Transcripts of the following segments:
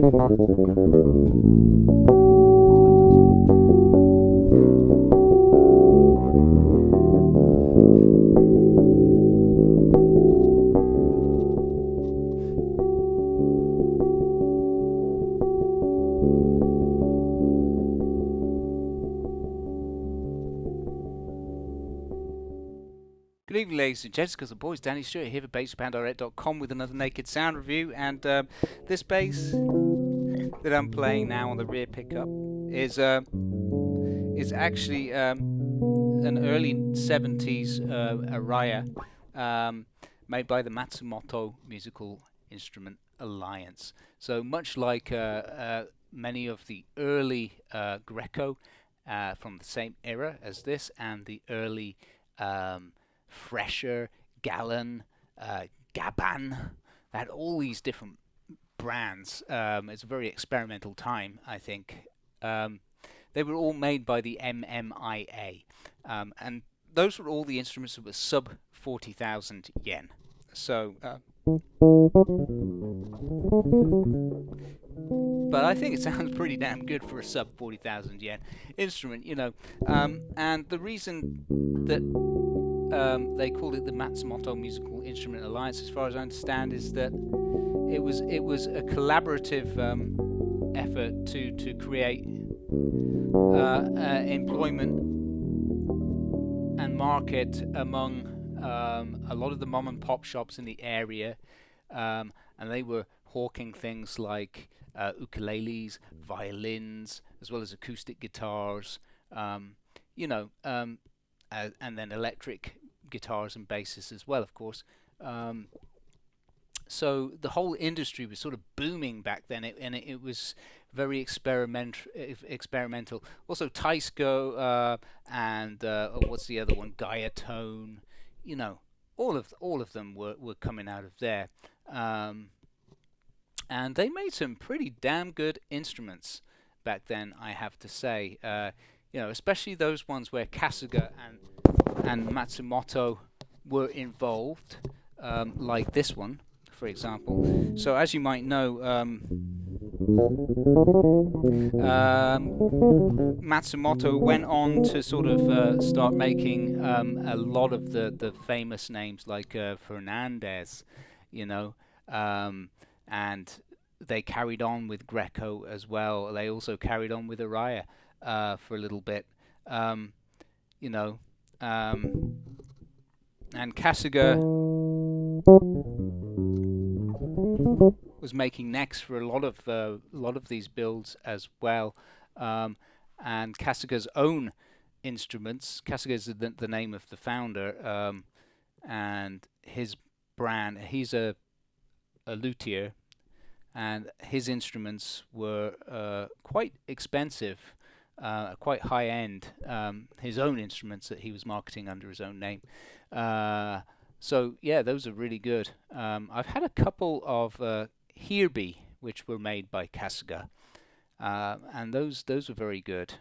Good evening, ladies and gents, because the boys, Danny Stewart here for BassJapanDirect.com with another Naked Sound review. And this bass that I'm playing now on the rear pickup is actually an early 70s Aria made by the Matsumoto Musical Instrument Alliance. So much like many of the early Greco from the same era as this, and the early Fresher, Gallon, Gaban, they had all these different brands. It's a very experimental time, I think. They were all made by the MMIA, and those were all the instruments that were sub 40,000 yen. So, but I think it sounds pretty damn good for a sub 40,000 yen instrument, you know. And the reason that they called it the Matsumoto Musical Instrument Alliance, as far as I understand, is that it was a collaborative effort to create employment and market among a lot of the mom and pop shops in the area, and they were hawking things like ukuleles, violins, as well as acoustic guitars, you know, and then electric guitars and basses as well, of course. So the whole industry was sort of booming back then, and it was very experimental. Also, Taisco and what's the other one? Gaia Tone. You know, all of them were coming out of there, and they made some pretty damn good instruments back then, I have to say. You know, especially those ones where Kasuga and Matsumoto were involved, like this one, for example. So, as you might know, Matsumoto went on to sort of start making a lot of the famous names like Fernandez, you know, and they carried on with Greco as well. They also carried on with Aria for a little bit, you know, and Kasuga was making necks for a lot of these builds as well, and Kasuga's own instruments. Kasuga is the name of the founder, and his brand. He's a luthier, and his instruments were quite expensive, quite high end. His own instruments that he was marketing under his own name. So yeah, those are really good. I've had a couple of Hirby, which were made by Kasuga, and those were very good.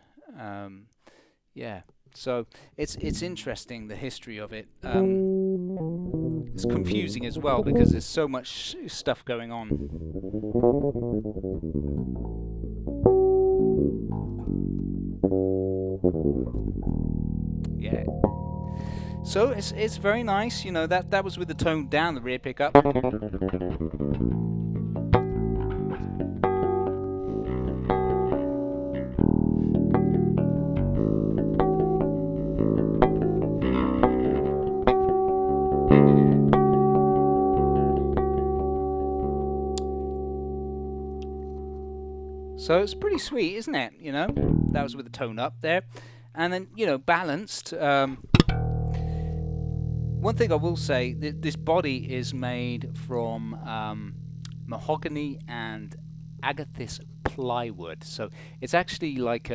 Yeah, so it's interesting, the history of it. It's confusing as well because there's so much stuff going on. Yeah. So it's very nice, you know. That was with the tone down, the rear pickup. So it's pretty sweet, isn't it? You know, that was with the tone up there, and then, you know, balanced. One thing I will say, this body is made from mahogany and agathis plywood. So it's actually like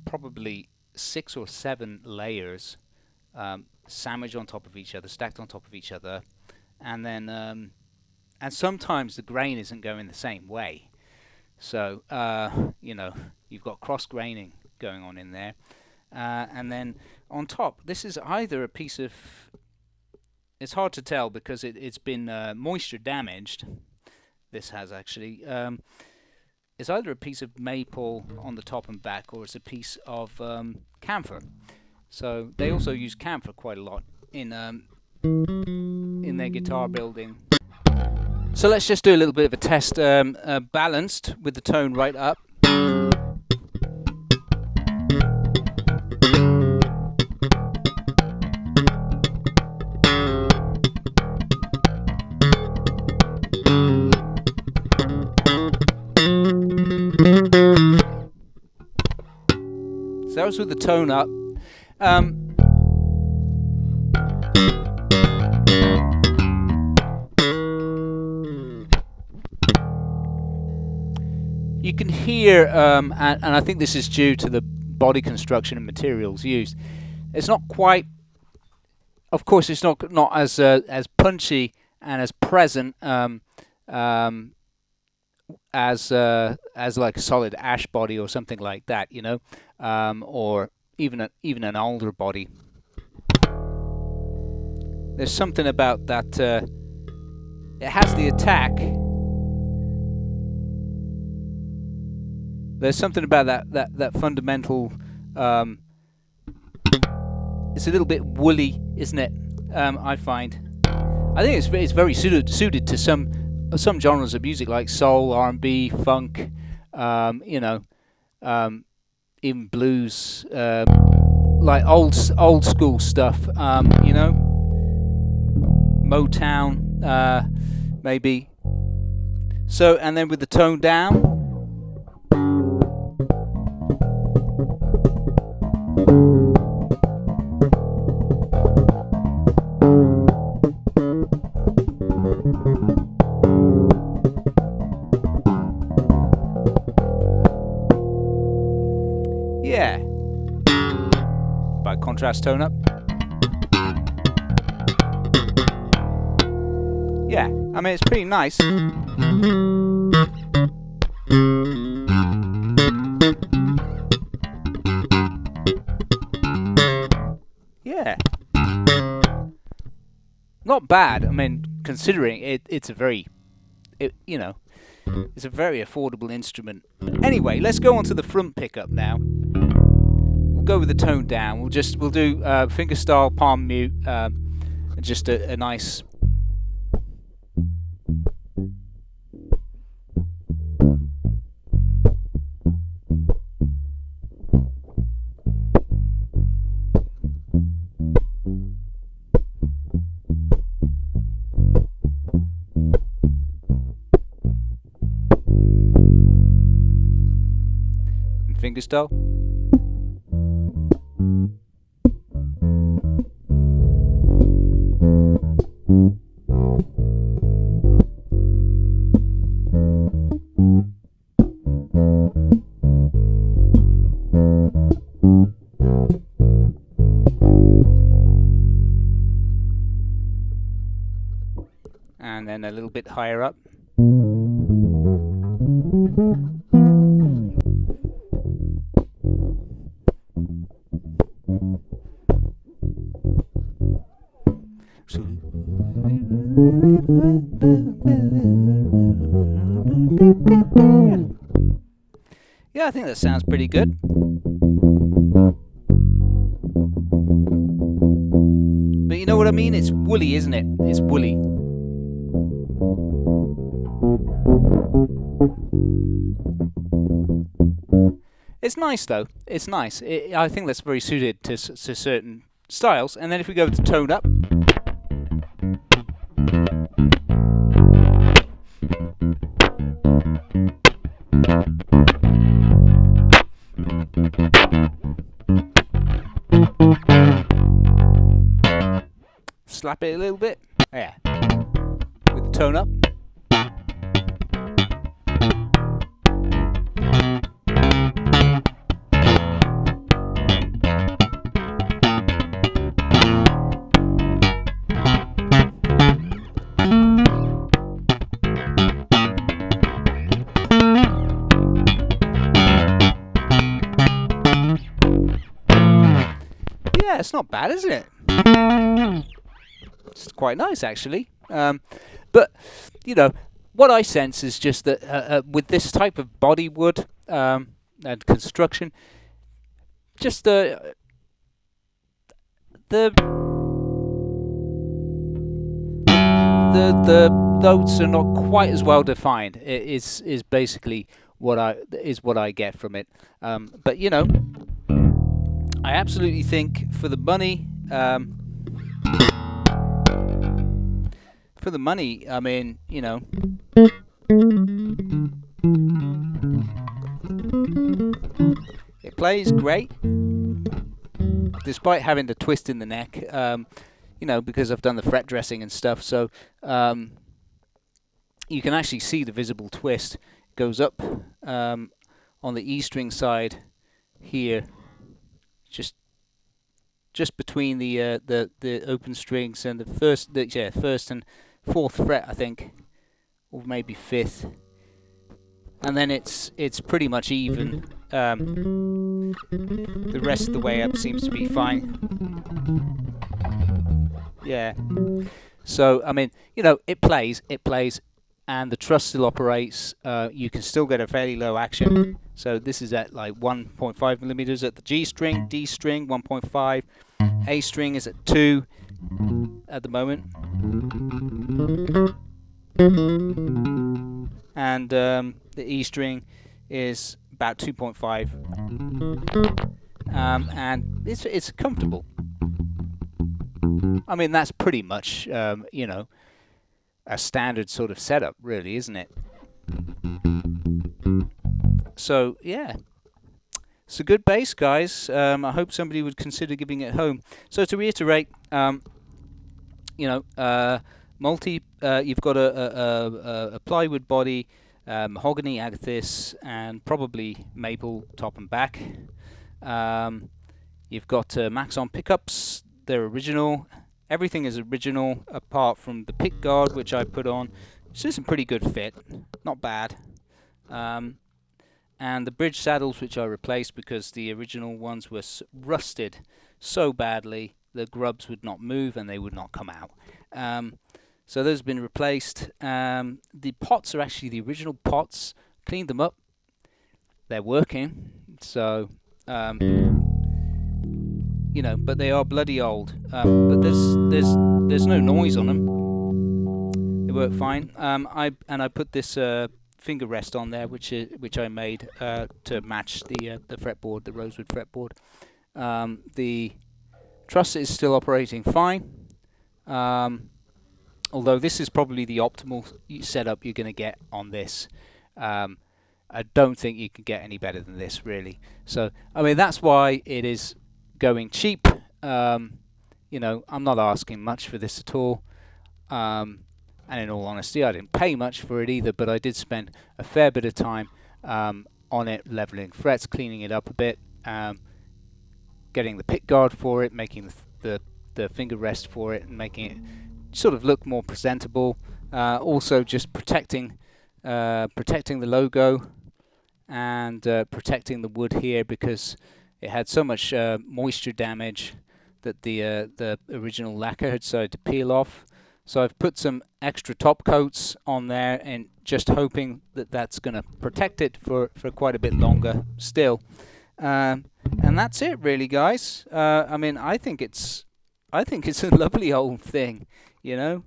probably 6 or 7 layers sandwiched on top of each other, stacked on top of each other. And then, and sometimes the grain isn't going the same way. So, you know, you've got cross graining going on in there. And then on top, this is either a piece of... It's hard to tell because it's been moisture damaged. This has actually. it's either a piece of maple on the top and back, or it's a piece of camphor. So they also use camphor quite a lot in their guitar building. So let's just do a little bit of a test, balanced with the tone right up. So that was with the tone up. You can hear, and I think this is due to the body construction and materials used. It's not quite, of course, it's not as punchy and as present as like a solid ash body or something like that, you know, or even an older body. There's something about that. It has the attack. There's something about that fundamental. It's a little bit woolly, isn't it? I find. I think it's very suited to some genres of music like soul, R&B, funk, you know, even blues, like old school stuff. You know, Motown, maybe. So, and then with the tone down. Yeah. By contrast, tone up. Yeah, I mean, it's pretty nice. Yeah. Not bad. I mean, considering it's a very, you know, it's a very affordable instrument. Anyway, let's go on to the front pickup now. We'll go with the tone down. We'll do fingerstyle, palm mute, and just a nice. Fingerstyle. And then a little bit higher up. Yeah, I think that sounds pretty good. But you know what I mean? It's woolly, isn't it? It's woolly. It's nice though. It's nice. I think that's very suited to certain styles. And then if we go to tone up. Slap it a little bit. Yeah. With the tone up. Yeah, it's not bad, isn't it? It's quite nice, actually. But, you know, what I sense is just that with this type of bodywood and construction, just the notes are not quite as well defined. It is basically what I get from it. But you know, I absolutely think for the money, I mean, you know, it plays great, despite having the twist in the neck. You know, because I've done the fret dressing and stuff, so you can actually see the visible twist. It goes up on the E string side here, just between the open strings and the first and fourth fret, I think, or maybe fifth, and then it's pretty much even. The rest of the way up seems to be fine. Yeah. So I mean, you know, it plays, and the truss still operates. You can still get a fairly low action. So this is at like 1.5 millimeters at the G string, D string 1.5, A string is at 2 at the moment, and the E string is about 2.5, and it's comfortable. I mean, that's pretty much you know, a standard sort of setup, really, isn't it? So yeah, it's a good bass, guys. I hope somebody would consider giving it a home. So to reiterate, you know, you've got a plywood body, mahogany agathis, and probably maple top and back. You've got Maxon pickups. They're original. Everything is original apart from the pick guard, which I put on. It's just a pretty good fit, not bad. And the bridge saddles, which I replaced because the original ones were rusted so badly the grubs would not move and they would not come out. So those have been replaced. The pots are actually the original pots. Cleaned them up. They're working. So you know, but they are bloody old. But there's no noise on them. They work fine. I put this finger rest on there, which I made to match the fretboard, the rosewood fretboard. The truss is still operating fine. Although this is probably the optimal setup you're going to get on this. I don't think you can get any better than this, really. So I mean, that's why it is going cheap. You know, I'm not asking much for this at all. And in all honesty, I didn't pay much for it either, but I did spend a fair bit of time on it, leveling frets, cleaning it up a bit, getting the pick guard for it, making the finger rest for it, and making it sort of look more presentable. Also just protecting the logo and protecting the wood here, because it had so much moisture damage that the original lacquer had started to peel off. So I've put some extra top coats on there, and just hoping that that's going to protect it for quite a bit longer still. And that's it, really, guys. I mean, I think it's a lovely old thing, you know.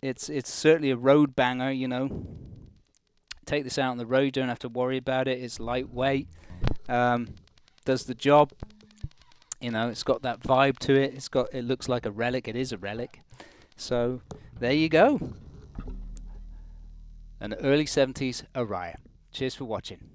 It's certainly a road banger, you know. Take this out on the road, you don't have to worry about it. It's lightweight, does the job. You know, it's got that vibe to it. It looks like a relic. It is a relic. So there you go. An early 70s Aria. Cheers for watching.